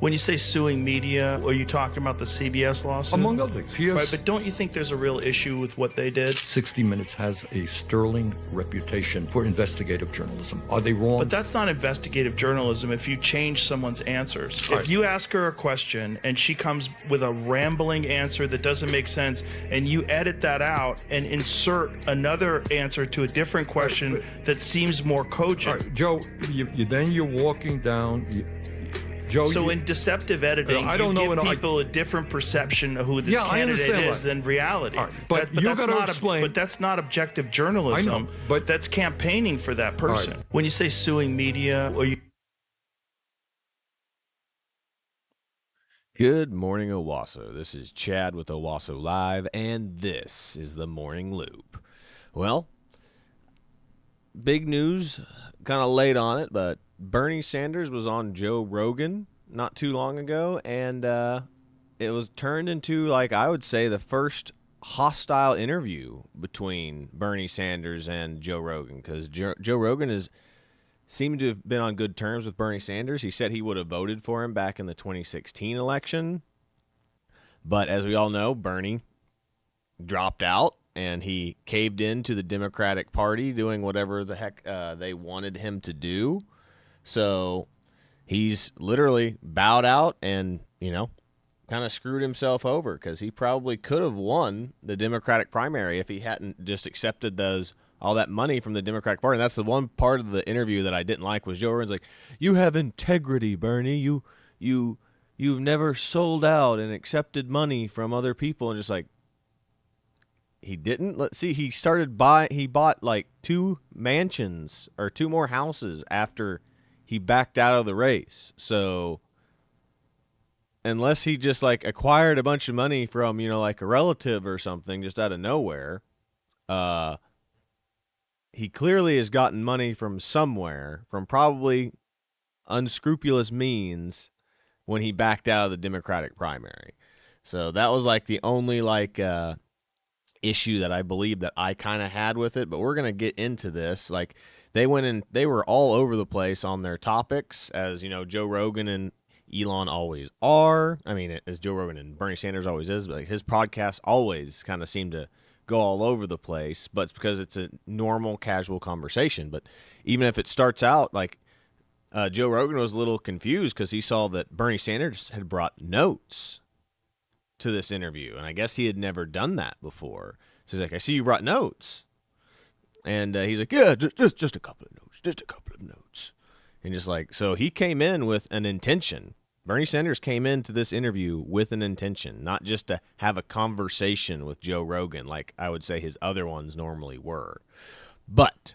When you say suing media, are you talking about the CBS lawsuit? Among other things. Right, but don't you think there's a real issue with what they did? 60 Minutes has a sterling reputation for investigative journalism. Are they wrong? But that's not investigative journalism if you change someone's answers. If you ask her a question and she comes with a rambling answer that doesn't make sense, and you edit that out and insert another answer to a different question that seems more cogent. All right, Joe, you're walking down... Joe, so in deceptive editing, I don't you know give people a different perception of who this candidate is than reality. Right, but you got to explain. But that's not objective journalism. I know, but that's campaigning for that person. Right. When you say suing media, or you... Good morning, Owasso. This is Chad with Owasso Live, and this is the Morning Loop. Well, big news, kind of late on it, but Burnie Sanders was on Joe Rogan not too long ago, and it was turned into, like, I would say, the first hostile interview between Burnie Sanders and Joe Rogan, because Joe Rogan seemed to have been on good terms with Burnie Sanders. He said he would have voted for him back in the 2016 election, but as we all know, Burnie dropped out, and he caved in to the Democratic Party, doing whatever the heck they wanted him to do. So he's literally bowed out and, kind of screwed himself over, because he probably could have won the Democratic primary if he hadn't just accepted all that money from the Democratic Party. And that's the one part of the interview that I didn't like, was Joe Rogan's like, "You have integrity, Burnie. You've never sold out and accepted money from other people." And just like, he didn't. Let's see. He bought like 2 mansions or 2 more houses after he backed out of the race. So unless he just like acquired a bunch of money from, like a relative or something just out of nowhere, he clearly has gotten money from somewhere, from probably unscrupulous means, when he backed out of the Democratic primary. So that was like the only issue that I believe that I kind of had with it. But we're going to get into this. Like, they were all over the place on their topics, as Joe Rogan and Elon always are. I mean, as Joe Rogan and Burnie Sanders always is, but his podcasts always kind of seem to go all over the place. But it's because it's a normal, casual conversation. But even if it starts out like Joe Rogan was a little confused because he saw that Burnie Sanders had brought notes to this interview, and I guess he had never done that before. So he's like, "I see you brought notes." And he's like, "Yeah, just a couple of notes. And just like, so he came in with an intention. Burnie Sanders came into this interview with an intention, not just to have a conversation with Joe Rogan like I would say his other ones normally were. But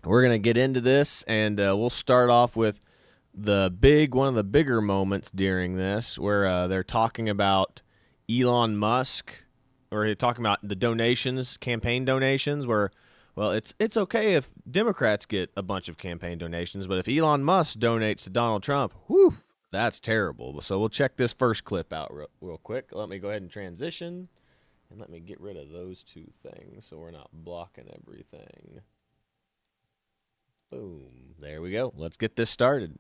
we're going to get into this, and we'll start off with one of the bigger moments during this, where they're talking about Elon Musk, or they're talking about the donations, campaign donations, where, well, it's okay if Democrats get a bunch of campaign donations, but if Elon Musk donates to Donald Trump, whew, that's terrible. So we'll check this first clip out real quick. Let me go ahead and transition, and let me get rid of those 2 things so we're not blocking everything. Boom. There we go. Let's get this started.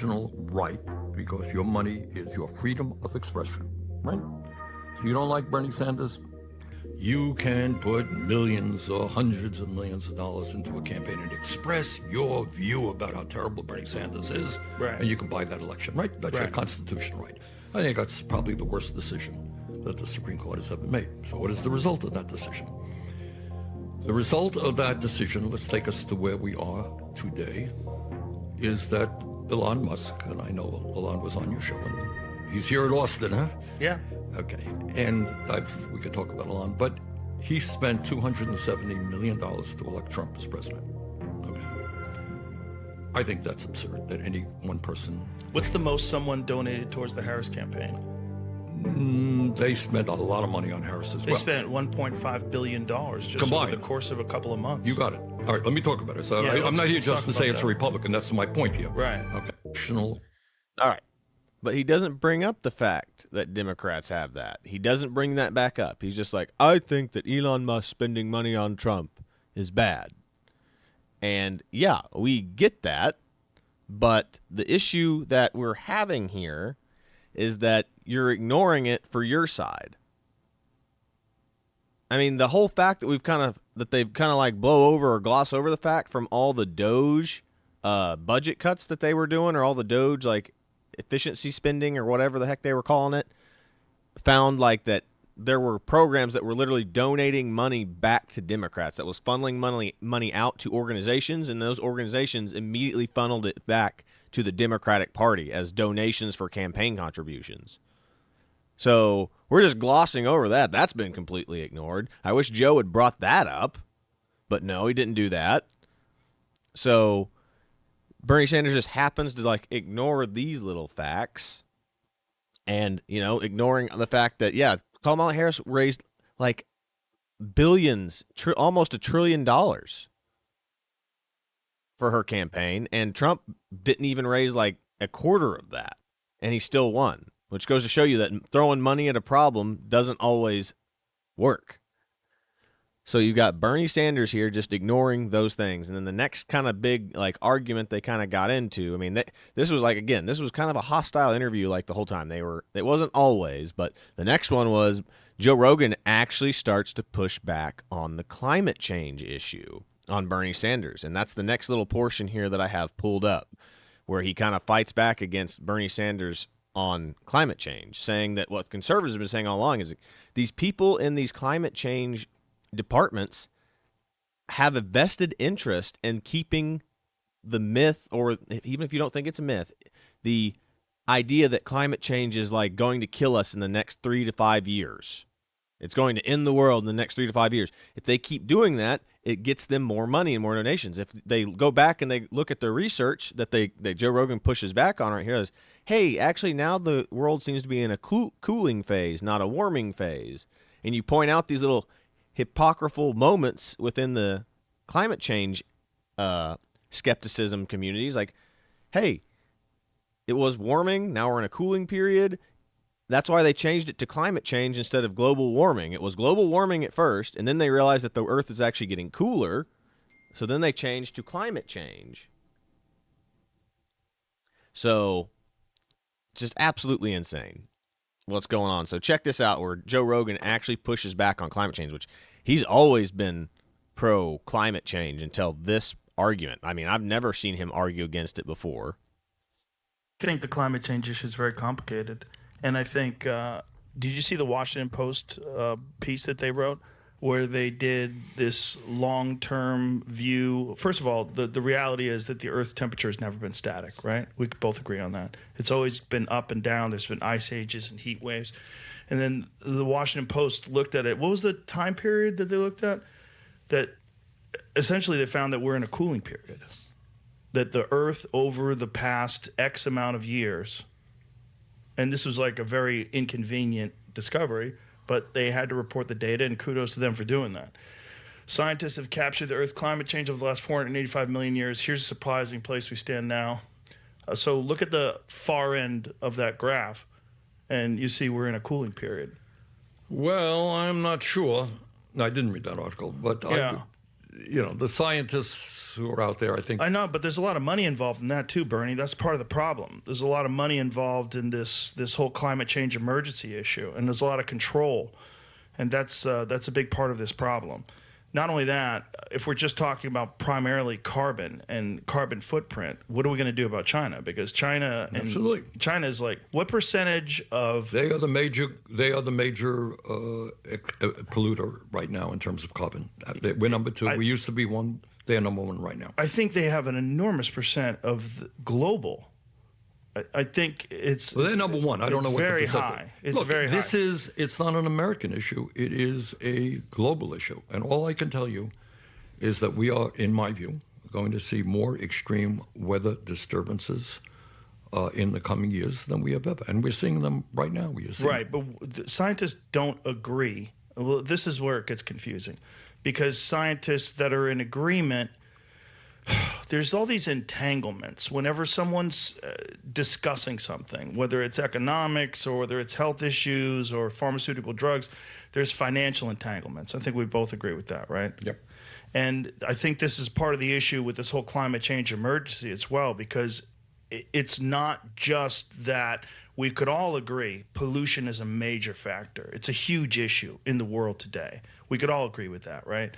Right, because your money is your freedom of expression, right? So you don't like Burnie Sanders? You can put millions or hundreds of millions of dollars into a campaign and express your view about how terrible Burnie Sanders is, right, and you can buy that election, right? That's your constitutional right. I think that's probably the worst decision that the Supreme Court has ever made. So what is the result of that decision? The result of that decision, let's take us to where we are today, is that Elon Musk, and I know Elon was on your show, and he's here at Austin, huh? Yeah. Okay, and we could talk about Elon, but he spent $270 million to elect Trump as president. Okay. I think that's absurd that any one person... What's the most someone donated towards the Harris campaign? They spent a lot of money on Harris as well. They spent $1.5 billion just combined over the course of a couple of months. You got it. All right, let me talk about it. So I'm not here just to say it's a Republican. That's my point here. Right. Okay. All right. But he doesn't bring up the fact that Democrats have that. He doesn't bring that back up. He's just like, I think that Elon Musk spending money on Trump is bad. And yeah, we get that. But the issue that we're having here is that you're ignoring it for your side. I mean, the whole fact that they've kind of like blow over or gloss over the fact from all the Doge budget cuts that they were doing, or all the Doge like efficiency spending or whatever the heck they were calling it, found like that there were programs that were literally donating money back to Democrats, that was funneling money out to organizations, and those organizations immediately funneled it back to the Democratic Party as donations for campaign contributions. So we're just glossing over that. That's been completely ignored. I wish Joe had brought that up, but no, he didn't do that. So Bernie Sanders just happens to like ignore these little facts, and ignoring the fact that Kamala Harris raised like billions, almost $1 trillion for her campaign, and Trump didn't even raise like a quarter of that, and he still won, which goes to show you that throwing money at a problem doesn't always work. So you got Bernie Sanders here just ignoring those things. And then the next kind of big like argument they kind of got into, I mean, this was like, again, this was kind of a hostile interview like the whole time. It wasn't always, but the next one was Joe Rogan actually starts to push back on the climate change issue on Bernie Sanders. And that's the next little portion here that I have pulled up, where he kind of fights back against Bernie Sanders on climate change, saying that what conservatives have been saying all along is that these people in these climate change departments have a vested interest in keeping the myth, or even if you don't think it's a myth, the idea that climate change is like going to kill us in the next 3 to 5 years. It's going to end the world in the next 3 to 5 years. If they keep doing that, it gets them more money and more donations. If they go back and they look at their research that Joe Rogan pushes back on right here, is, hey, actually now the world seems to be in a cooling phase, not a warming phase. And you point out these little hypocritical moments within the climate change skepticism communities, like, hey, it was warming, now we're in a cooling period. That's why they changed it to climate change instead of global warming. It was global warming at first, and then they realized that the Earth is actually getting cooler, so then they changed to climate change. So, just absolutely insane what's going on. So check this out, where Joe Rogan actually pushes back on climate change, which he's always been pro climate change until this argument. I mean, I've never seen him argue against it before. I think the climate change issue is very complicated. And I think, did you see the Washington Post piece that they wrote, where they did this long-term view? First of all, the reality is that the Earth's temperature has never been static, right? We could both agree on that. It's always been up and down. There's been ice ages and heat waves. And then the Washington Post looked at it. What was the time period that they looked at? That essentially they found that we're in a cooling period. That the Earth over the past X amount of years, and this was like a very inconvenient discovery, but they had to report the data, and kudos to them for doing that. Scientists have captured the Earth's climate change over the last 485 million years. Here's a surprising place we stand now. So look at the far end of that graph, and you see we're in a cooling period. Well, I'm not sure. I didn't read that article, but Yeah. The scientists who are out there, I think. I know, but there's a lot of money involved in that too, Bernie. That's part of the problem. There's a lot of money involved in this whole climate change emergency issue, and there's a lot of control, and that's a big part of this problem. Not only that, if we're just talking about primarily carbon and carbon footprint, what are we going to do about China? Because China is like, what percentage of They are the major polluter right now in terms of carbon. We're number 2. We used to be 1. They are number 1 right now. I think they have an enormous percent of the global. I think it's... Well, they're number 1. I don't know what the percentage is. High. It's Look, very high. It's not an American issue. It is a global issue. And all I can tell you is that we are, in my view, going to see more extreme weather disturbances in the coming years than we have ever. And we're seeing them right now. Right, but scientists don't agree. Well, this is where it gets confusing. Because scientists that are in agreement... There's all these entanglements whenever someone's discussing something, whether it's economics or whether it's health issues or pharmaceutical drugs, there's financial entanglements. I think we both agree with that, right? Yep. And I think this is part of the issue with this whole climate change emergency as well, because it's not just that. We could all agree pollution is a major factor. It's a huge issue in the world today. We could all agree with that, right?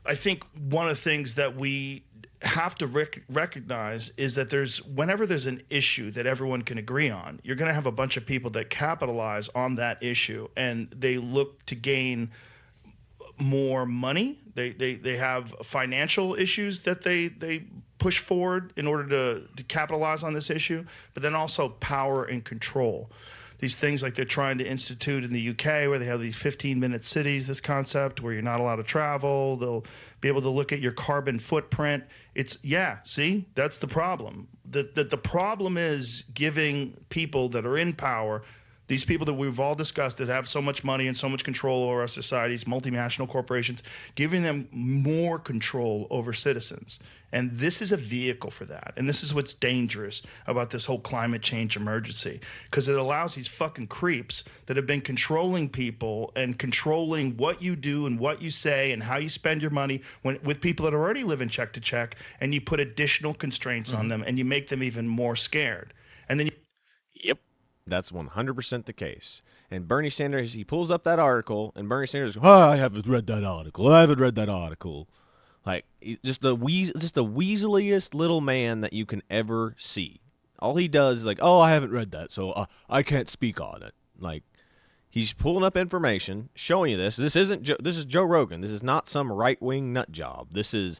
I think one of the things that we have to recognize is that whenever there's an issue that everyone can agree on, you're going to have a bunch of people that capitalize on that issue, and they look to gain more money. They have financial issues that they push forward in order to capitalize on this issue, but then also power and control. These things like they're trying to institute in the UK, where they have these 15-minute cities, this concept where you're not allowed to travel. They'll be able to look at your carbon footprint. See, that's the problem. The problem is giving people that are in power, these people that we've all discussed that have so much money and so much control over our societies, multinational corporations, giving them more control over citizens. And this is a vehicle for that. And this is what's dangerous about this whole climate change emergency, because it allows these fucking creeps that have been controlling people and controlling what you do and what you say and how you spend your money with people that are already living check to check, and you put additional constraints on them and you make them even more scared. And then Yep. That's 100% the case. And Bernie Sanders, he pulls up that article, and Bernie Sanders goes, I haven't read that article. Like, just the weaseliest little man that you can ever see. All he does is like, I haven't read that, so I can't speak on it. Like, he's pulling up information, showing you this. This is Joe Rogan. This is not some right-wing nut job. It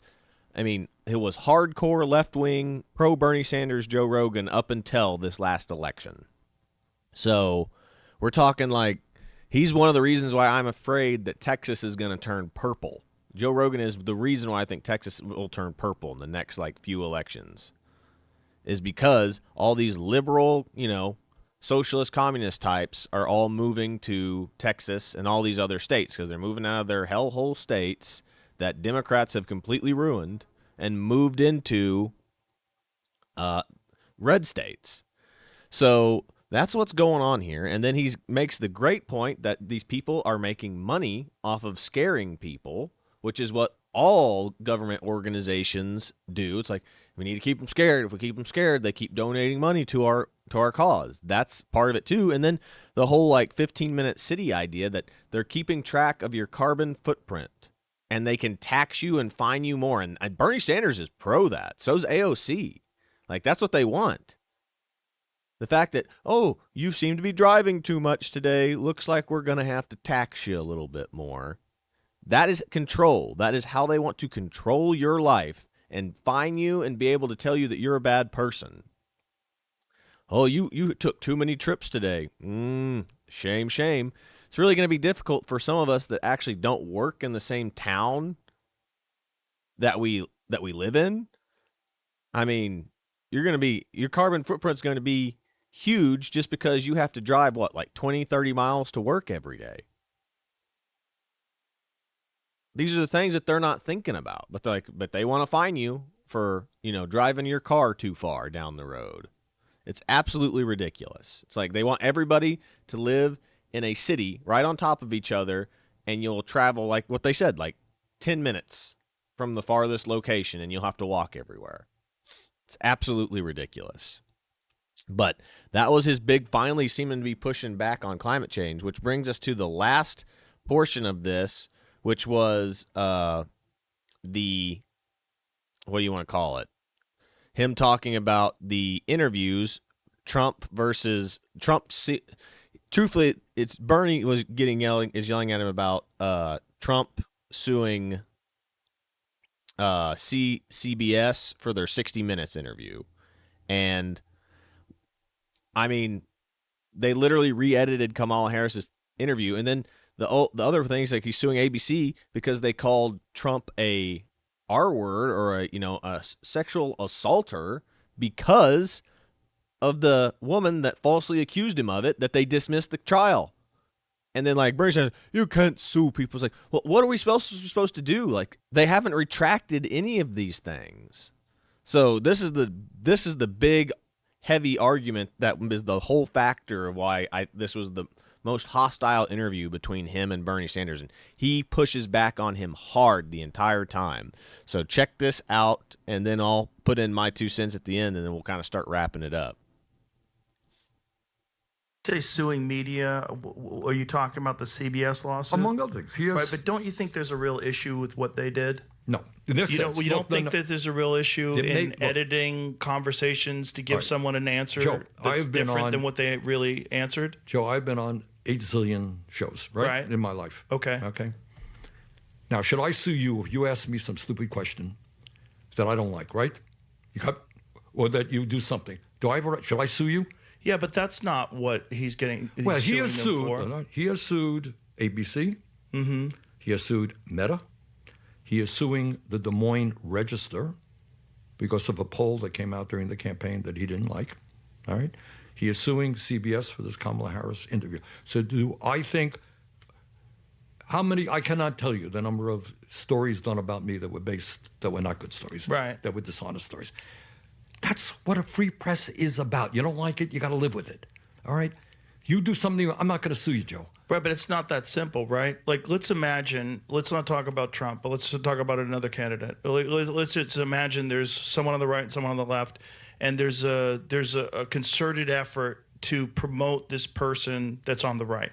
was hardcore left-wing, pro-Bernie Sanders Joe Rogan up until this last election. So we're talking like he's one of the reasons why I'm afraid that Texas is going to turn purple. Joe Rogan is the reason why I think Texas will turn purple in the next few elections, is because all these liberal, socialist communist types are all moving to Texas and all these other states, because they're moving out of their hellhole states that Democrats have completely ruined and moved into red states. So that's what's going on here. And then he makes the great point that these people are making money off of scaring people, which is what all government organizations do. It's like, we need to keep them scared. If we keep them scared, they keep donating money to our cause. That's part of it too. And then the whole 15-minute city idea that they're keeping track of your carbon footprint, and they can tax you and fine you more. And Bernie Sanders is pro that. So's AOC. That's what they want. The fact that, you seem to be driving too much today, looks like we're going to have to tax you a little bit more. That is control. That is how they want to control your life and fine you and be able to tell you that you're a bad person. You took too many trips today. Shame. It's really going to be difficult for some of us that actually don't work in the same town that we live in. Your carbon footprint's going to be huge just because you have to drive 20, 30 miles to work every day. These are the things that they're not thinking about, but they want to fine you for, driving your car too far down the road. It's absolutely ridiculous. It's like they want everybody to live in a city right on top of each other, and you'll travel, like what they said, 10 minutes from the farthest location, and you'll have to walk everywhere. It's absolutely ridiculous. But that was his big, finally seeming to be pushing back on climate change, which brings us to the last portion of this, which was what do you want to call it? Him talking about the interviews, Trump versus Trump. Truthfully, it's Bernie was yelling at him about Trump suing CBS for their 60 Minutes interview. And they literally re-edited Kamala Harris's interview, and then the other things, he's suing ABC because they called Trump a R word or a sexual assaulter because of the woman that falsely accused him of it, that they dismissed the trial. And then Bernie says, you can't sue people. It's well, what are we supposed to do? They haven't retracted any of these things. So this is the big heavy argument that is the whole factor of why this was most hostile interview between him and Bernie Sanders, and he pushes back on him hard the entire time. So check this out, and then I'll put in my 2 cents at the end, and then we'll kind of start wrapping it up. Say suing media. Are you talking about the CBS lawsuit? Among other things. Right, but don't you think there's a real issue with what they did? No. In this You sense, don't think that there's a real issue in editing conversations to give someone an answer Joe, that's different than what they really answered? Joe, I've been on 8 zillion shows, right? In my life. Okay. Okay. Now, should I sue you if you ask me some stupid question that I don't like, right? Or that you do something? Should I sue you? Yeah, but that's not what he's getting. Well, he has sued. He has sued ABC. Mm-hmm. He has sued Meta. He is suing the Des Moines Register because of a poll that came out during the campaign that he didn't like. All right. He is suing CBS for this Kamala Harris interview. So do I think how many? I cannot tell you the number of stories done about me that were not good stories. Right. That were dishonest stories. That's what a free press is about. You don't like it, you got to live with it. All right? You do something, I'm not going to sue you, Joe. Right, but it's not that simple, right? Like, let's not talk about Trump, but let's talk about another candidate. Let's just imagine there's someone on the right and someone on the left, and there's a concerted effort to promote this person that's on the right.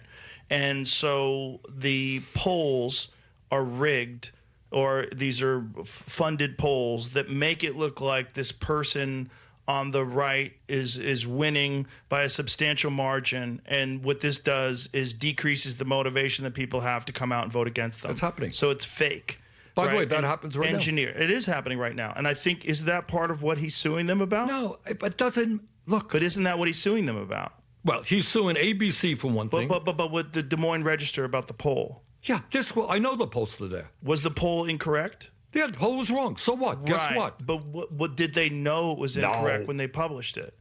And so the polls are rigged, or these are funded polls that make it look like this person on the right is winning by a substantial margin. And what this does is decreases the motivation that people have to come out and vote against them. That's happening. So it's fake. By the way, that happens right now. It is happening right now. And I think, is that part of what he's suing them about? No, but doesn't, look. But isn't that what he's suing them about? Well, he's suing ABC for one thing. But with the Des Moines Register about the poll. Yeah, I know the pollster there. Was the poll incorrect? Yeah, the poll was wrong. So what? Guess what? But what did they know it was incorrect when they published it?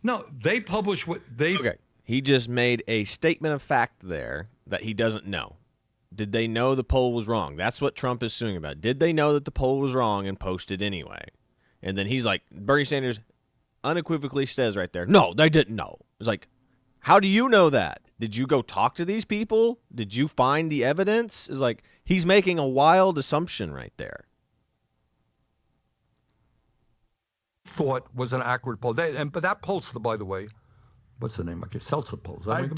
No, they published what they... Okay, he just made a statement of fact there that he doesn't know. Did they know the poll was wrong? That's what Trump is suing about. Did they know that the poll was wrong and posted anyway? And then he's like, Bernie Sanders unequivocally says right there, no, they didn't know. It's like, how do you know that? Did you go talk to these people? Did you find the evidence? It's like he's making a wild assumption right there. Thought was an accurate poll. But that pollster, by the way, what's the name? Okay, Seltzer polls. I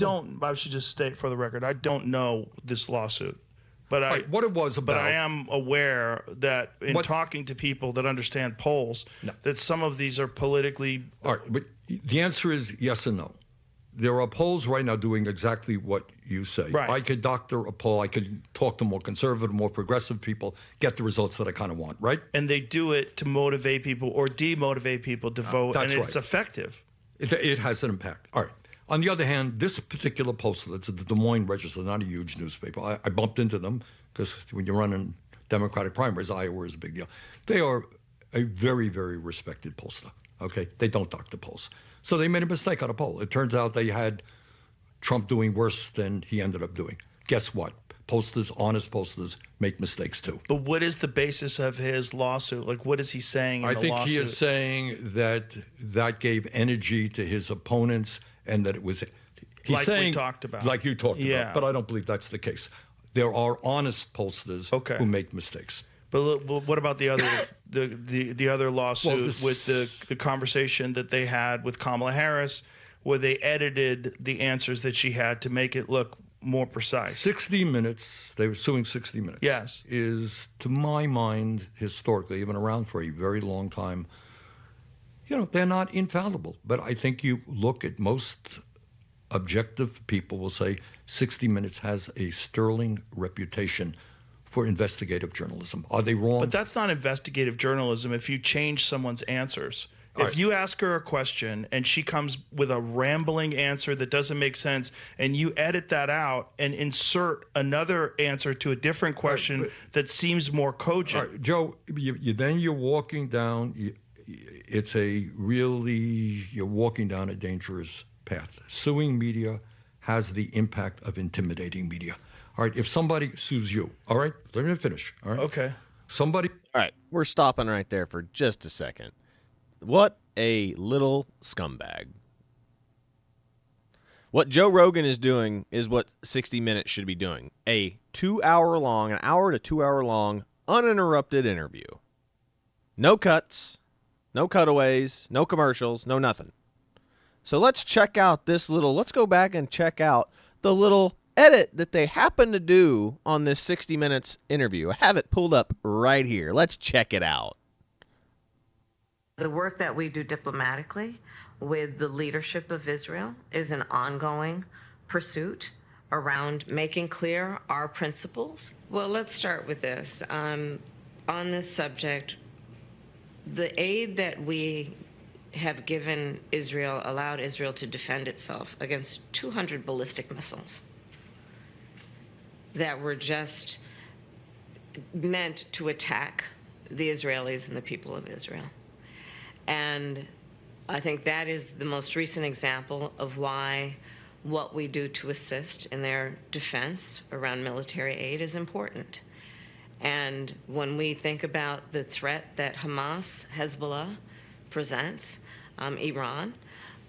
should just state for the record, I don't know this lawsuit. But what it was about. But I am aware that in talking to people that understand polls, that some of these are politically... All right, but the answer is yes and no. There are polls right now doing exactly what you say. Right. I could doctor a poll. I could talk to more conservative, more progressive people, get the results that I kind of want, right? And they do it to motivate people or demotivate people to vote, and it's effective. It has an impact. All right. On the other hand, this particular pollster, that's the Des Moines Register, not a huge newspaper. I bumped into them because when you're running Democratic primaries, Iowa is a big deal. They are a very, very respected pollster, okay? They don't doctor polls. So they made a mistake on a poll. It turns out they had Trump doing worse than he ended up doing. Guess what? Posters, honest posters, make mistakes too. But what is the basis of his lawsuit? Like, what is he saying in the lawsuit? I think he is saying that gave energy to his opponents and that it was... He's like saying, we talked about. Like you talked about. But I don't believe that's the case. There are honest pollsters who make mistakes. But what about the other the other lawsuit with the conversation that they had with Kamala Harris, where they edited the answers that she had to make it look more precise? 60 Minutes, they were suing 60 Minutes. Yes. Is, to my mind, historically, even around for a very long time, they're not infallible. But I think you look at most objective people will say 60 Minutes has a sterling reputation for investigative journalism. Are they wrong? But that's not investigative journalism if you change someone's answers. If you ask her a question and she comes with a rambling answer that doesn't make sense, and you edit that out and insert another answer to a different question that seems more cogent. All right, Joe, then you're walking down, you're walking down a dangerous path. Suing media has the impact of intimidating media. All right, if somebody sues you, all right, let me finish. All right. Okay. All right, we're stopping right there for just a second. What a little scumbag. What Joe Rogan is doing is what 60 Minutes should be doing. An hour to 2 hour long, uninterrupted interview. No cuts, no cutaways, no commercials, no nothing. So let's go back and check out the little edit that they happen to do on this 60 Minutes interview. I have it pulled up right here. Let's check it out. The work that we do diplomatically with the leadership of Israel is an ongoing pursuit around making clear our principles. Well, let's start with this. On this subject, the aid that we have given Israel allowed Israel to defend itself against 200 ballistic missiles that were just meant to attack the Israelis and the people of Israel. And I think that is the most recent example of why what we do to assist in their defense around military aid is important. And when we think about the threat that Hamas, Hezbollah presents, Iran,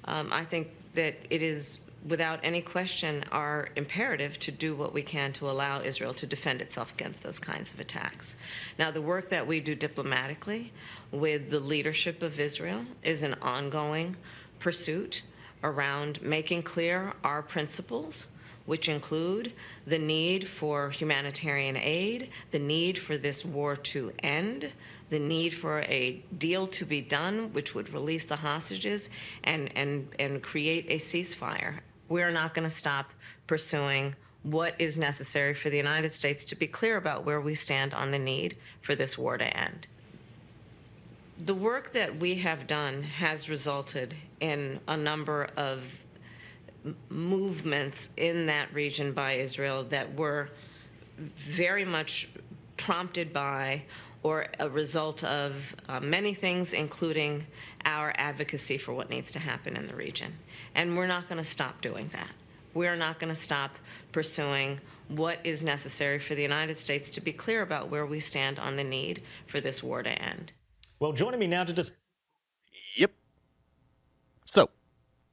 I think that it is without any question our imperative to do what we can to allow Israel to defend itself against those kinds of attacks. Now, the work that we do diplomatically with the leadership of Israel is an ongoing pursuit around making clear our principles, which include the need for humanitarian aid, the need for this war to end, the need for a deal to be done which would release the hostages and create a ceasefire. We're not going to stop pursuing what is necessary for the United States to be clear about where we stand on the need for this war to end. The work that we have done has resulted in a number of movements in that region by Israel that were very much prompted by or a result of many things, including our advocacy for what needs to happen in the region. And we're not going to stop doing that. We're not going to stop pursuing what is necessary for the United States to be clear about where we stand on the need for this war to end. Well, joining me now to discuss. Yep. So,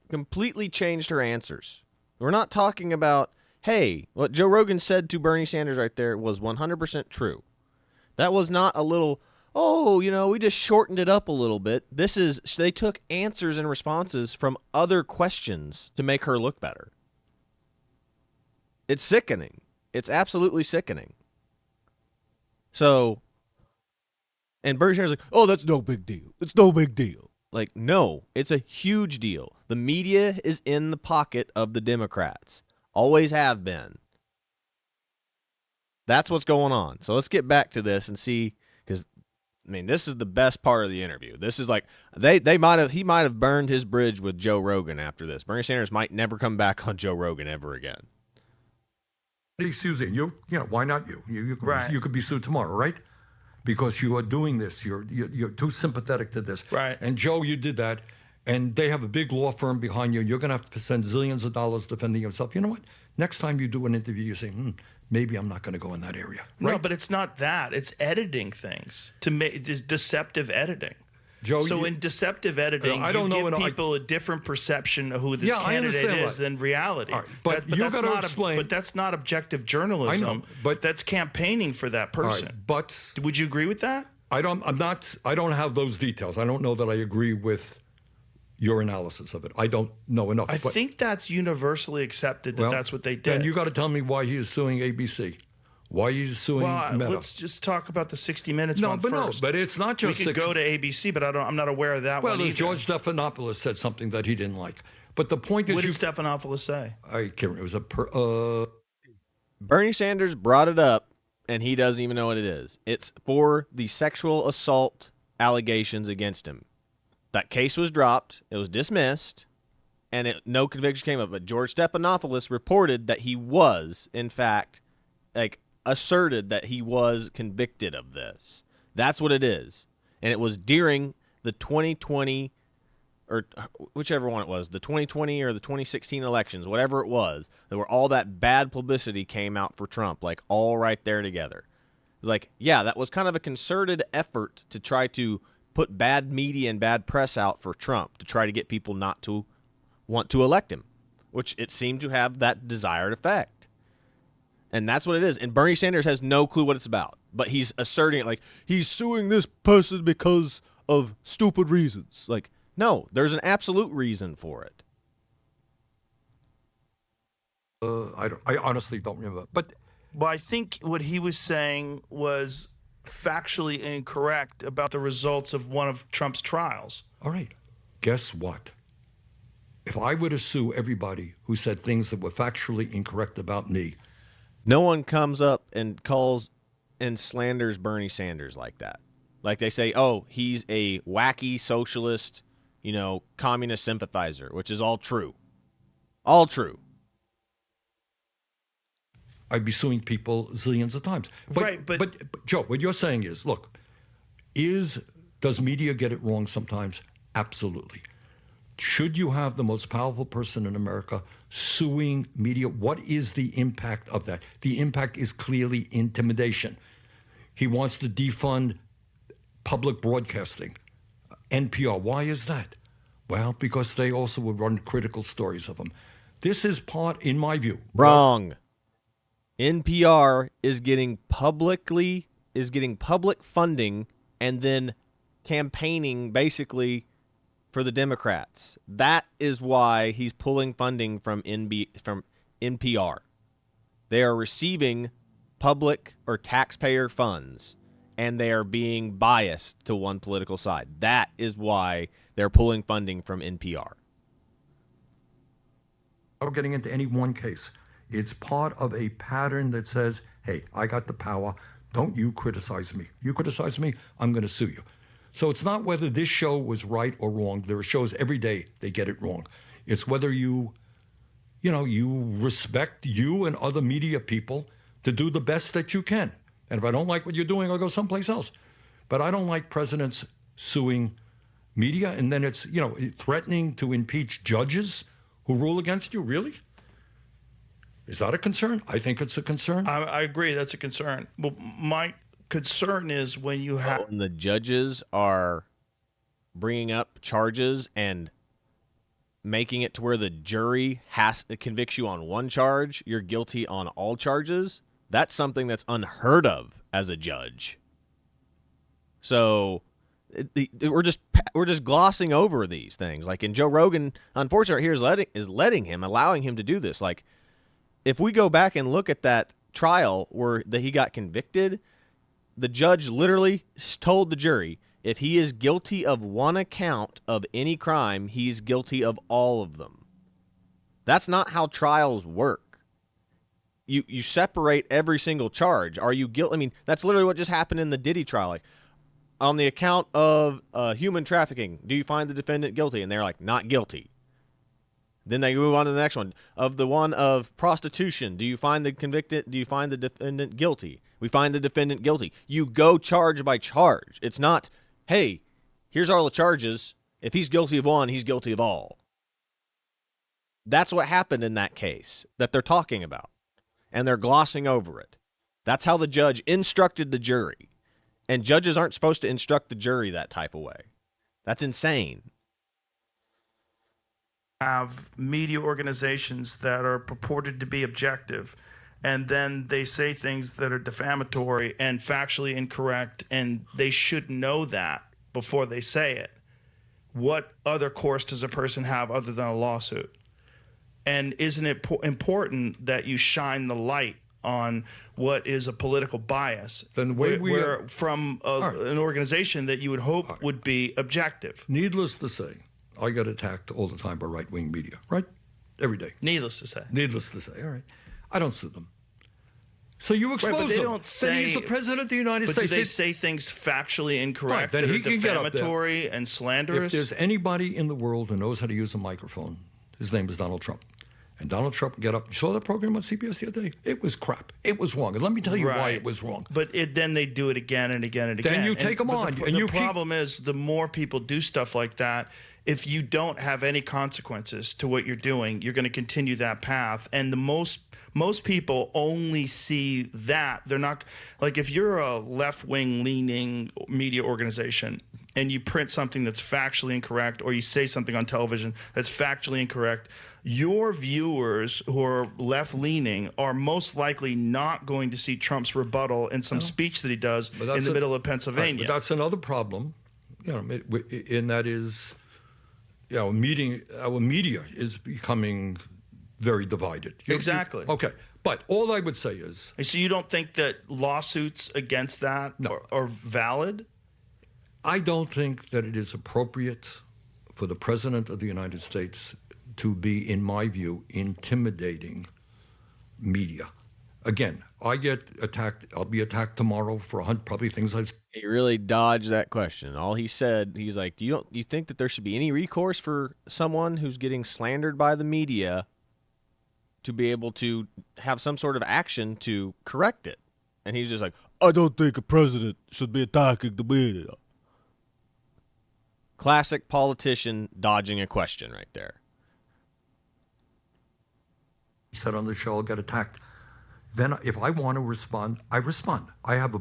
completely changed her answers. We're not talking about, hey, what Joe Rogan said to Bernie Sanders right there was 100% true. That was not a little, we just shortened it up a little bit. They took answers and responses from other questions to make her look better. It's sickening. It's absolutely sickening. So, and Bernie Sanders is like, that's no big deal. It's no big deal. Like, no, it's a huge deal. The media is in the pocket of the Democrats. Always have been. That's what's going on. So let's get back to this and see, because this is the best part of the interview. This is like he might have burned his bridge with Joe Rogan after this. Bernie Sanders might never come back on Joe Rogan ever again. Hey, Susan, why not you? Right. You could be sued tomorrow, right? Because you are doing this. You're too sympathetic to this. Right. And Joe, you did that. And they have a big law firm behind you. You're going to have to spend zillions of dollars defending yourself. You know what? Next time you do an interview, you say, maybe I'm not going to go in that area. Right? No, but it's not that. It's editing things to make deceptive editing. Joe, so in deceptive editing, I don't you know, give people a different perception of who this candidate is than reality. All right, but you got to explain. But that's not objective journalism. I know, but that's campaigning for that person. Right, but would you agree with that? I don't have those details. I don't know that I agree with your analysis of it. I don't know enough. I think that's universally accepted that that's what they did. Then you got to tell me why he is suing ABC. Why he's suing Meta. Let's just talk about the 60 Minutes one first. No, but it's not just we could go to ABC, but I'm not aware of that one either. Well, George Stephanopoulos said something that he didn't like. But the point is, what did Stephanopoulos say? I can't remember. It was Bernie Sanders brought it up, and he doesn't even know what it is. It's for the sexual assault allegations against him. That case was dropped. It was dismissed, and no conviction came up. But George Stephanopoulos reported that he was, in fact, asserted that he was convicted of this. That's what it is. And it was during the 2020, or whichever one it was, the 2020 or the 2016 elections, whatever it was, where all that bad publicity came out for Trump, all right there together. It was that was kind of a concerted effort to try to put bad media and bad press out for Trump to try to get people not to want to elect him. which it seemed to have that desired effect. And that's what it is. And Bernie Sanders has no clue what it's about. But he's asserting it like he's suing this person because of stupid reasons. Like, no, there's an absolute reason for it. I honestly don't remember. But Well, I think what he was saying was factually incorrect about the results of one of Trump's trials. all right, guess what? If I were to sue everybody who said things that were factually incorrect about me, No one comes up and calls and slanders Bernie Sanders like that. Like they say, oh, he's a wacky socialist, communist sympathizer, which is all true. All true. I'd be suing people zillions of times. But Joe, what you're saying is, look, does media get it wrong sometimes? Absolutely. Should you have the most powerful person in America suing media? What is the impact of that? The impact is clearly intimidation. He wants to defund public broadcasting, NPR. Why is that? Well, because they also would run critical stories of him. This is part, in my view. Wrong. NPR is getting public funding and then campaigning basically for the Democrats. That is why he's pulling funding from NPR. They are receiving public or taxpayer funds, and they are being biased to one political side. That is why they're pulling funding from NPR. Without getting into any one case, it's part of a pattern that says, hey, I got the power. Don't you criticize me. You criticize me, I'm going to sue you. So it's not whether this show was right or wrong. There are shows every day they get it wrong. It's whether you respect you and other media people to do the best that you can. And if I don't like what you're doing, I'll go someplace else. But I don't like presidents suing media, and then it's, threatening to impeach judges who rule against you. Really? Is that a concern? I think it's a concern. I agree. That's a concern. Well, my concern is when you have... When the judges are bringing up charges and making it to where the jury convicts you on one charge, you're guilty on all charges. That's something that's unheard of as a judge. So we're just glossing over these things. Like, in Joe Rogan, unfortunately, here allowing him to do this. Like, if we go back and look at that trial where he got convicted, the judge literally told the jury, if he is guilty of one account of any crime, he's guilty of all of them. That's not how trials work. You separate every single charge. Are you guilty? I mean, that's literally what just happened in the Diddy trial. Like, on the account of human trafficking, do you find the defendant guilty? And they're like, not guilty. Then they move on to the next one. Of the one of prostitution, do you find the defendant guilty? We find the defendant guilty. You go charge by charge. It's not, hey, here's all the charges. If he's guilty of one, he's guilty of all. That's what happened in that case that they're talking about. And they're glossing over it. That's how the judge instructed the jury. And judges aren't supposed to instruct the jury that type of way. That's insane. Have media organizations that are purported to be objective, and then they say things that are defamatory and factually incorrect, and they should know that before they say it. What other course does a person have other than a lawsuit? And isn't it important that you shine the light on what is a political bias Then the from an organization that you would hope would be objective? Needless to say, I get attacked all the time by right-wing media, right? Every day. Needless to say. Needless to say, all right. I don't sue them. So you expose but they him. don't say, then he's the president of the United but States. Do they say things factually incorrect Fine, then that he are can get up there. defamatory and slanderous? If there's anybody in the world who knows how to use a microphone, his name is Donald Trump. And Donald Trump get up. You saw that program on CBS the other day? It was crap. It was wrong. And let me tell you why it was wrong. But then they do it again and again and again. Then you take them on. The problem is the more people do stuff like that, if you don't have any consequences to what you're doing, you're going to continue that path. And the most people only see that. They're not, like, if you're a left-wing leaning media organization and you print something that's factually incorrect, or you say something on television that's factually incorrect, your viewers who are left-leaning are most likely not going to see Trump's rebuttal in some speech that he does in the middle of Pennsylvania. Right, but that's another problem, in that is, our media is becoming very divided. Exactly. Okay, but all I would say is... So you don't think that lawsuits against that are valid? I don't think that it is appropriate for the President of the United States to be, in my view, intimidating media. Again, I get attacked. I'll be attacked tomorrow for probably things I've... He really dodged that question. All he said, he's like, do you think that there should be any recourse for someone who's getting slandered by the media to be able to have some sort of action to correct it? And he's just like, I don't think a president should be attacking the media. Classic politician dodging a question right there. He said on the show, I'll get attacked. Then if I want to respond, I respond. I have a,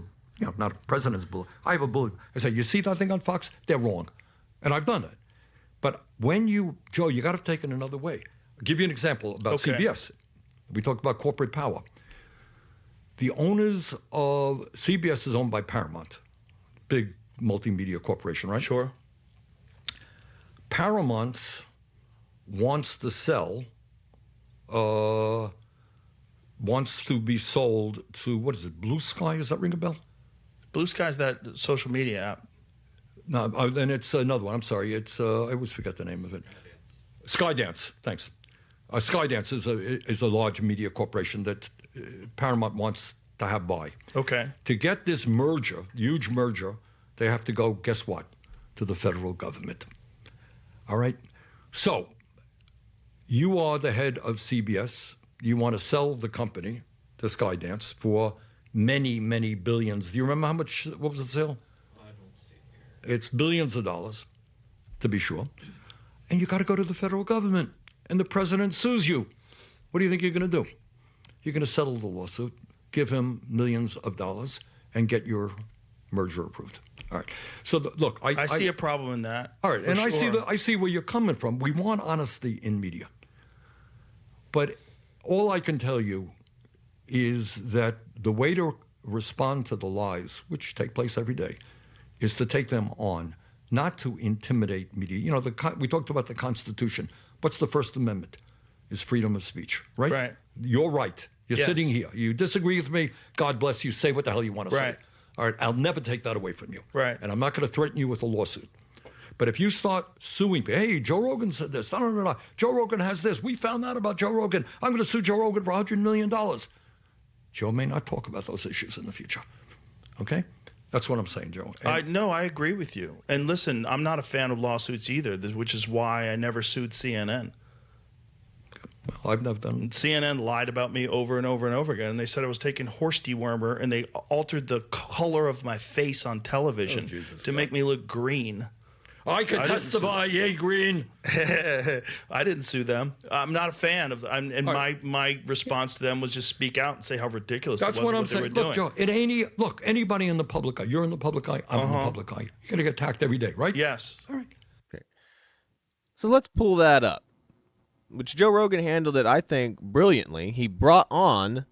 not a president's bullet. I have a bullet. I say, you see that thing on Fox? They're wrong. And I've done that. But when Joe, you got to take it another way. I'll give you an example about CBS. We talked about corporate power. The owners of CBS is owned by Paramount, big multimedia corporation, right? Sure. Paramount wants to sell, wants to be sold to, what is it, Blue Sky? Does that ring a bell? Blue Sky's that social media app. No, then it's another one. I'm sorry. It's, I always forget the name of it. Skydance. Thanks. Skydance is a large media corporation that Paramount wants to have buy. Okay. To get this merger, huge merger, they have to go, guess what? To the federal government. All right? So, you are the head of CBS. You want to sell the company to Skydance for many, many billions. Do you remember what was the sale? I don't see it here. It's billions of dollars, to be sure. And you got to go to the federal government. And the president sues you. What do you think you're going to do? You're going to settle the lawsuit, give him millions of dollars, and get your merger approved. All right. So look, I see a problem in that. All right, and sure. I see where you're coming from. We want honesty in media, but all I can tell you is that the way to respond to the lies, which take place every day, is to take them on, not to intimidate media. We talked about the Constitution. What's the First Amendment? Is freedom of speech, right? Right. You're right. You're sitting here. You disagree with me. God bless you. Say what the hell you want to say. All right, I'll never take that away from you. Right. And I'm not going to threaten you with a lawsuit. But if you start suing me, hey, Joe Rogan said this. No. Joe Rogan has this. We found out about Joe Rogan. I'm going to sue Joe Rogan for $100 million. Joe may not talk about those issues in the future. Okay? That's what I'm saying, Joe. No, I agree with you. And listen, I'm not a fan of lawsuits either, which is why I never sued CNN. Well, I've never done. CNN lied about me over and over and over again. And they said I was taking horse dewormer, and they altered the color of my face on television to make me look green. I could testify, yay, green. I didn't sue them. I'm not a fan of them. And my response to them was just speak out and say how ridiculous That's it was what I'm what they were saying. doing. Look, Joe, anybody in the public eye, you're in the public eye, I'm in the public eye. You're going to get attacked every day, right? Yes. All right. Okay. So let's pull that up, which Joe Rogan handled it, I think, brilliantly. He brought on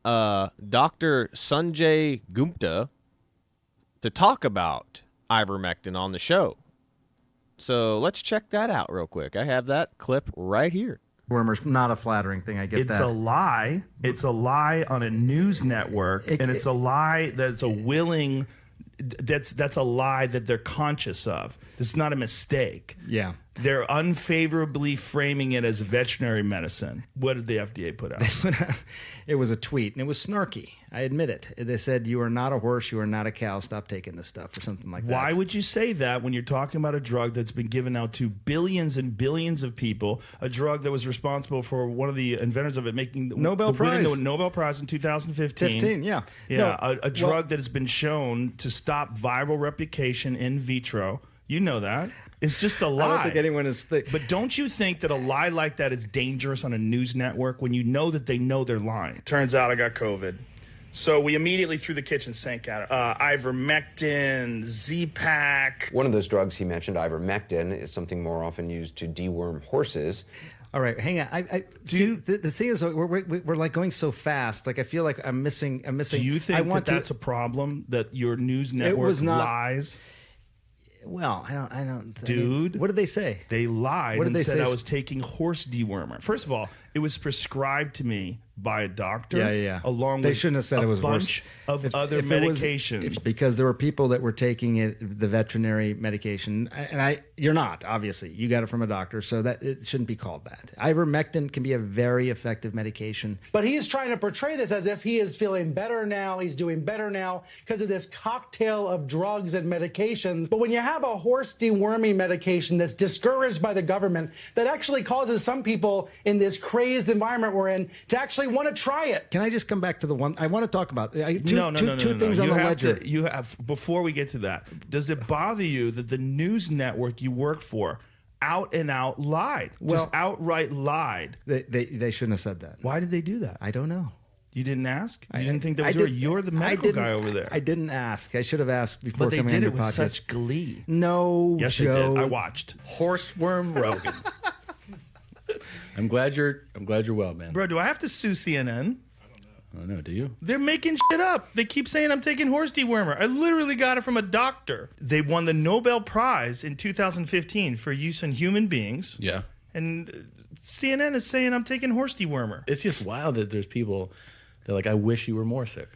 Dr. Sanjay Gupta to talk about ivermectin on the show. So let's check that out real quick. I have that clip right here. Wormer's not a flattering thing. I get that. It's a lie. It's a lie on a news network, and it's a lie that's a willing. That's a lie that they're conscious of. This is not a mistake. Yeah. They're unfavorably framing it as veterinary medicine. What did the FDA put out? It was a tweet, and it was snarky. I admit it. They said, you are not a horse, you are not a cow, stop taking this stuff, or something like that. Why would you say that when you're talking about a drug that's been given out to billions and billions of people, a drug that was responsible for one of the inventors of it making winning the Nobel Prize in 2015? Yeah. Yeah, a drug that has been shown to stop viral replication in vitro. You know that. It's just a lie. I don't think anyone is... But don't you think that a lie like that is dangerous on a news network when you know that they know they're lying? Turns out I got COVID. So we immediately threw the kitchen sink at it. Ivermectin, Z-Pak. One of those drugs he mentioned, ivermectin, is something more often used to deworm horses. All right, hang on. The thing is, we're like going so fast. Like I feel like I'm missing. Do you think that's a problem, that your news network lies? Well, I don't. Dude, what did they say? They lied What did and they said say? I was taking horse dewormer. First of all, it was prescribed to me by a doctor. Yeah. Along They with shouldn't have said a it was bunch of other medications. Because there were people that were taking the veterinary medication, and you're not, obviously. You got it from a doctor, so that it shouldn't be called that. Ivermectin can be a very effective medication. But he is trying to portray this as if he is feeling better now, he's doing better now because of this cocktail of drugs and medications. But when you have a horse deworming medication that's discouraged by the government, that actually causes some people in this crazed environment we're in to actually want to try it. Can I just come back to the one I want to talk about? Two No. things on the ledger. You have, before we get to that, does it bother you that the news network you work for out and out lied? Just outright lied. They shouldn't have said that. Why did they do that? I don't know. You didn't ask? You didn't think that was you're the medical guy over there. I didn't ask. I should have asked before But they coming did on it your with podcast. such glee. No, Yes, Joe. they did. I watched. Horseworm Rogan. I'm glad you're well, man. Bro, do I have to sue CNN? I don't know, do you? They're making shit up. They keep saying I'm taking horse dewormer. I literally got it from a doctor. They won the Nobel Prize in 2015 for use in human beings. Yeah. And CNN is saying I'm taking horse dewormer. It's just wild that there's people that are like, I wish you were more sick.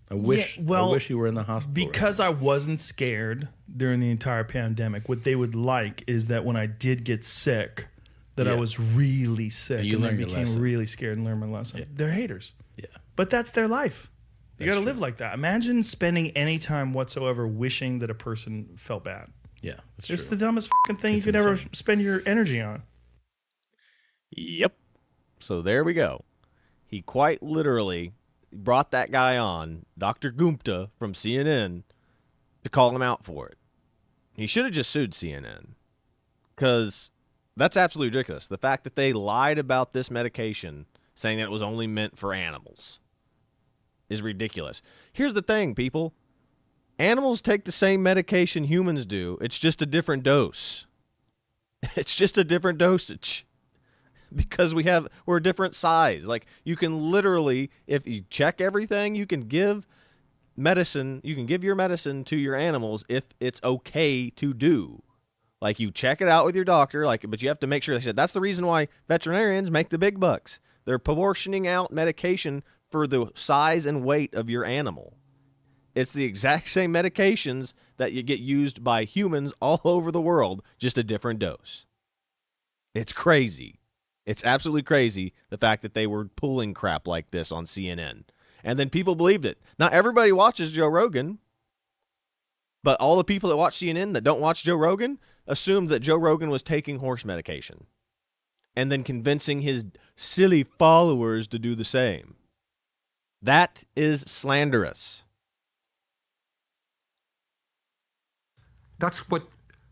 I wish you were in the hospital. Because I wasn't scared during the entire pandemic. What they would like is that when I did get sick, that I was really sick. And you learned your became lesson. really scared and learned my lesson. Yeah. They're haters. Yeah. But that's their life. You That's got to true. live like that. Imagine spending any time whatsoever wishing that a person felt bad. Yeah, that's It's true. the dumbest fucking thing It's you could ever insane. spend your energy on. Yep. So there we go. He quite literally brought that guy on, Dr. Gupta from CNN, to call him out for it. He should have just sued CNN, because that's absolutely ridiculous. The fact that they lied about this medication, saying that it was only meant for animals, is ridiculous. Here's the thing, people. Animals take the same medication humans do. It's just a different dose. It's just a different dosage. Because we're a different size. Like, you can literally, if you check everything, you can give medicine, you can give your medicine to your animals if it's okay to do. Like, you check it out with your doctor, but you have to make sure. They said that's the reason why veterinarians make the big bucks. They're portioning out medication for the size and weight of your animal. It's the exact same medications that you get used by humans all over the world, just a different dose. It's crazy. It's absolutely crazy, the fact that they were pulling crap like this on CNN. And then people believed it. Not everybody watches Joe Rogan, but all the people that watch CNN that don't watch Joe Rogan assumed that Joe Rogan was taking horse medication and then convincing his silly followers to do the same. That is slanderous. That's what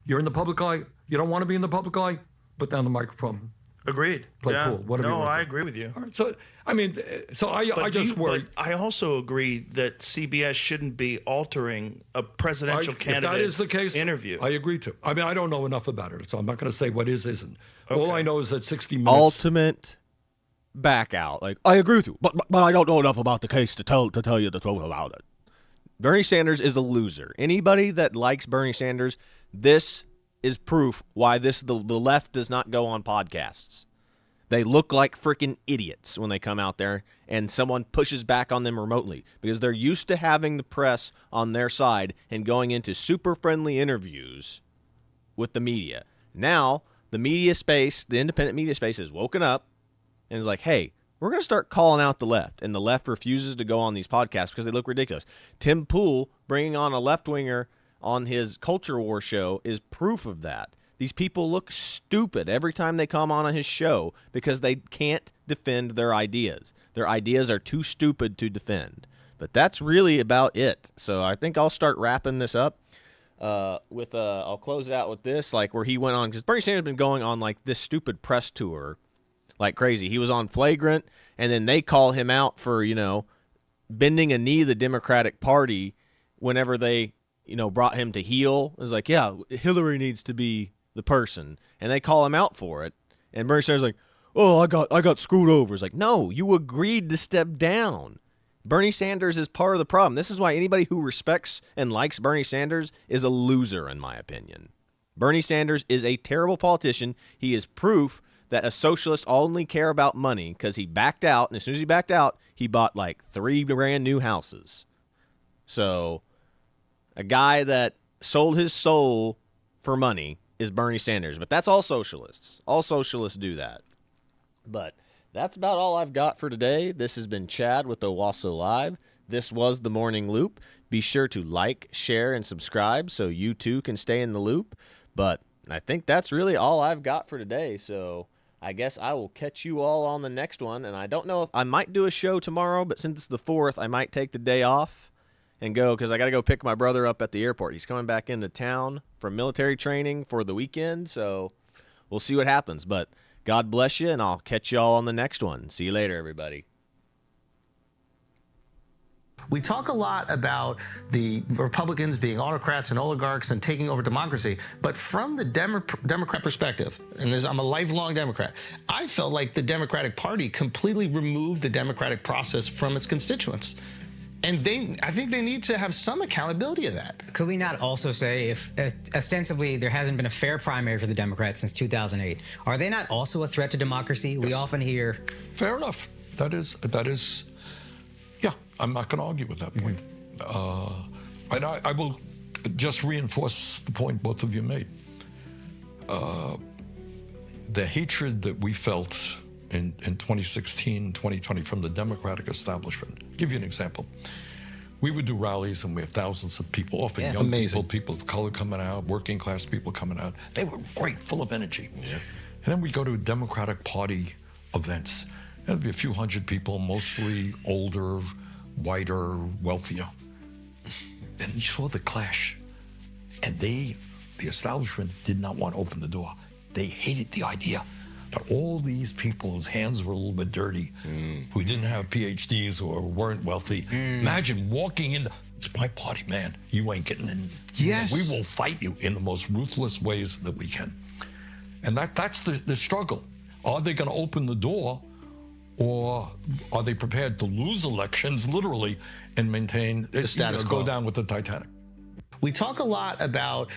you're in the public eye. You don't want to be in the public eye. Put down the microphone. Agreed. Play pool, whatever you No, want to I do. agree with you. All right. So I just worry. But I also agree that CBS shouldn't be altering a presidential If that candidate's is the case, interview. I agree too. I mean, I don't know enough about it, so I'm not going to say what isn't. All Okay. I know is that 60 Minutes. Ultimate back out. Like, I agree with you, but I don't know enough about the case to tell you the truth about it. Bernie Sanders is a loser. Anybody that likes Bernie Sanders, this is proof why the left does not go on podcasts. They look like freaking idiots when they come out there and someone pushes back on them remotely because they're used to having the press on their side and going into super friendly interviews with the media. Now, the media space, the independent media space, has woken up and is like, hey, we're going to start calling out the left. And the left refuses to go on these podcasts because they look ridiculous. Tim Pool bringing on a left-winger on his Culture War show is proof of that. These people look stupid every time they come on his show because they can't defend their ideas. Their ideas are too stupid to defend. But that's really about it. So I think I'll start wrapping this up. I'll close it out with this, like where he went on, because Bernie Sanders has been going on like this stupid press tour like crazy. He was on Flagrant, and then they call him out for, bending a knee to the Democratic Party whenever they, brought him to heel. It was like, yeah, Hillary needs to be the person, and they call him out for it. And Bernie Sanders like, oh, I got screwed over. It's like, no, you agreed to step down. Bernie Sanders is part of the problem. This is why anybody who respects and likes Bernie Sanders is a loser, in my opinion. Bernie Sanders is a terrible politician. He is proof that a socialist only care about money because he backed out, and as soon as he backed out, he bought like 3 brand new houses. So a guy that sold his soul for money is Bernie Sanders. But that's all socialists. All socialists do that. But that's about all I've got for today. This has been Chad with Owasso Live. This was The Morning Loop. Be sure to like, share, and subscribe so you too can stay in the loop. But I think that's really all I've got for today. So I guess I will catch you all on the next one. And I don't know if I might do a show tomorrow, but since it's the 4th, I might take the day off and go because I got to go pick my brother up at the airport. He's coming back into town from military training for the weekend. So we'll see what happens. But God bless you, and I'll catch you all on the next one. See you later, everybody. We talk a lot about the Republicans being autocrats and oligarchs and taking over democracy, but from the Democrat perspective, and I'm a lifelong Democrat, I felt like the Democratic Party completely removed the democratic process from its constituents. And I think they need to have some accountability of that. Could we not also say if ostensibly there hasn't been a fair primary for the Democrats since 2008, are they not also a threat to democracy? Yes. We often hear... Fair enough. That is, yeah, I'm not going to argue with that point. And I will just reinforce the point both of you made. The hatred that we felt in 2016, 2020 from the Democratic establishment. I'll give you an example. We would do rallies and we have thousands of people, often young people of color coming out, working class people coming out. They were great, full of energy. Yeah. And then we go to Democratic Party events. There'd be a few hundred people, mostly older, whiter, wealthier. And you saw the clash. And the establishment did not want to open the door. They hated the idea that all these people whose hands were a little bit dirty, who didn't have PhDs or weren't wealthy, imagine walking in, it's my party, man, you ain't getting in. Yes. We will fight you in the most ruthless ways that we can. And that's the struggle. Are they going to open the door, or are they prepared to lose elections, literally, and maintain, the status quo? Go down with the Titanic? We talk a lot about